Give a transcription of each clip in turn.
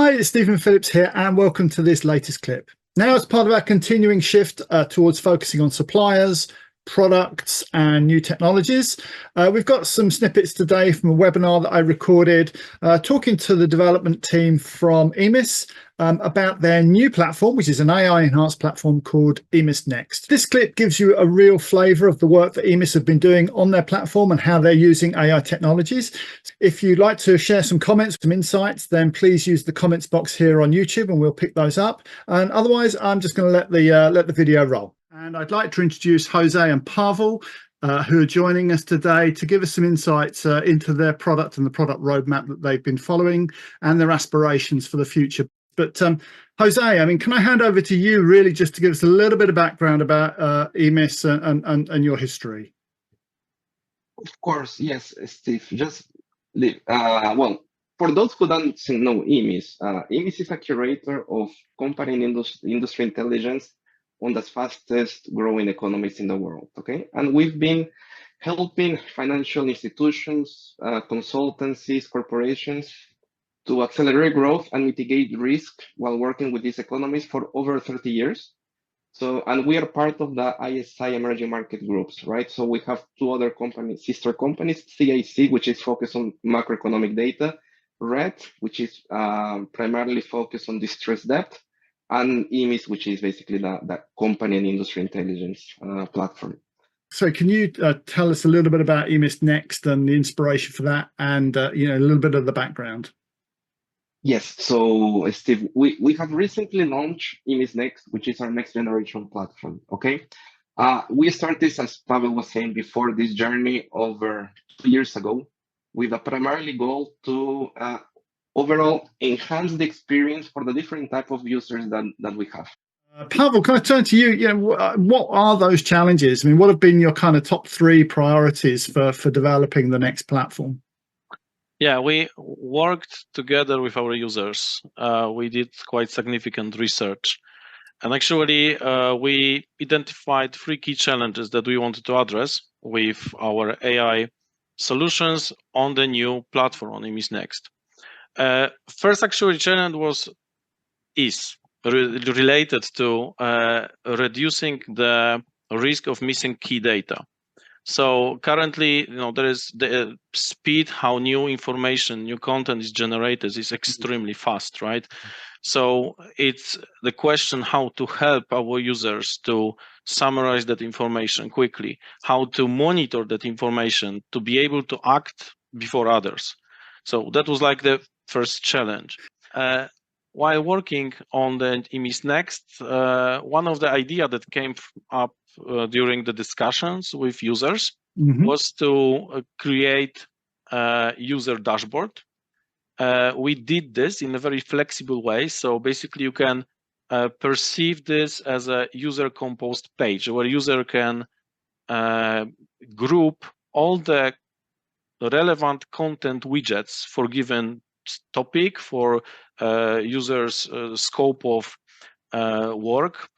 Hi, it's Stephen Phillips here, and welcome to this latest clip. Now, as part of our continuing shift towards focusing on suppliers, products, and new technologies, we've got some snippets today from a webinar that I recorded talking to the development team from EMIS about their new platform, which is an AI-enhanced platform called EMIS Next. This clip gives you a real flavour of the work that EMIS have been doing on their platform and how they're using AI technologies. If you'd like to share some comments, some insights, then please use the comments box here on YouTube and we'll pick those up. And otherwise, I'm just going to let the video roll. And I'd like to introduce Jose and Pavel, who are joining us today to give us some insights into their product and the product roadmap that they've been following and their aspirations for the future. But Jose, I mean, can I hand over to you really just to give us a little bit of background about EMIS and your history? Of course, yes, Steve. Well, for those who don't know EMIS, EMIS is a curator of company and industry intelligence on the fastest growing economies in the world, okay? And we've been helping financial institutions, consultancies, corporations to accelerate growth and mitigate risk while working with these economies for over 30 years. And we are part of the ISI emerging market groups, right? So we have two other companies, sister companies, CIC, which is focused on macroeconomic data, RED, which is primarily focused on distressed debt, and EMIS, which is basically the company and industry intelligence platform. So can you tell us a little bit about EMIS Next and the inspiration for that and a little bit of the background? Yes, so Steve, we have recently launched EMIS Next, which is our next generation platform, okay? We started, as Pavel was saying before, this journey over 2 years ago with a primarily goal to overall enhance the experience for the different type of users that we have. Pavel, can I turn to you? What are those challenges? I mean, what have been your kind of top 3 priorities for developing the next platform? Yeah, we worked together with our users. We did quite significant research. And actually, we identified 3 key challenges that we wanted to address with our AI solutions on the new platform, on EMIS Next. First actually challenge is related to reducing the risk of missing key data. So currently, there is the speed how new information, new content is generated is extremely fast, right? So it's the question how to help our users to summarize that information quickly, how to monitor that information to be able to act before others. So that was like the first challenge. While working on the EMIS Next, one of the ideas that came up during the discussions with users was to create a user dashboard. We did this in a very flexible way. So basically you can perceive this as a user composed page where user can group all the relevant content widgets for given topic, for users scope of work.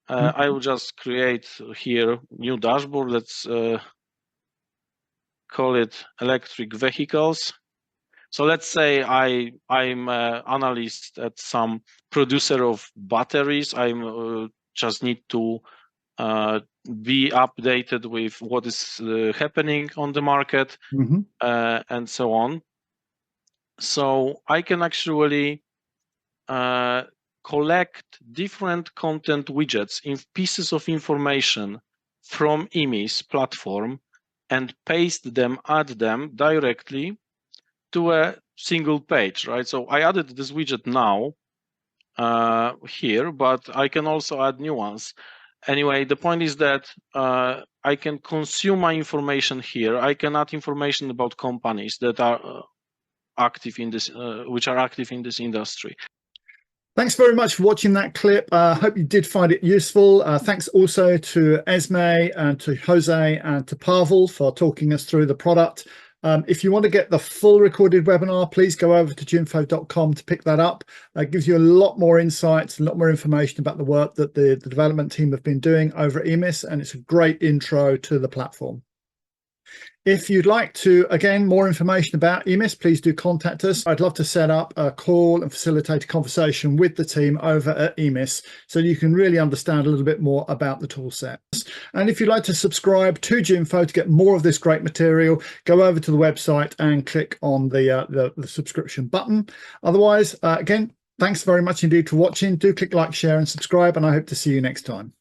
I will just create here new dashboard. Let's call it electric vehicles. So let's say I'm an analyst at some producer of batteries. I just need to be updated with what is happening on the market and so on. So I can actually collect different content widgets in pieces of information from EMIS platform and paste them, add them directly to a single page, right? So I added this widget now here, but I can also add new ones. Anyway, the point is that I can consume my information here. I can add information about companies that are active in this, which are active in this industry. Thanks very much for watching that clip. I hope you did find it useful. Thanks also to Esme and to Jose and to Pavel for talking us through the product. If you want to get the full recorded webinar, please go over to junfo.com to pick that up. It gives you a lot more insights, a lot more information about the work that the development team have been doing over at EMIS, and it's a great intro to the platform. If you'd like to, again, more information about EMIS, please do contact us. I'd love to set up a call and facilitate a conversation with the team over at EMIS so you can really understand a little bit more about the tool set. And if you'd like to subscribe to Jimfo to get more of this great material, go over to the website and click on the subscription button. Otherwise, again, thanks very much indeed for watching. Do click like, share and subscribe, and I hope to see you next time.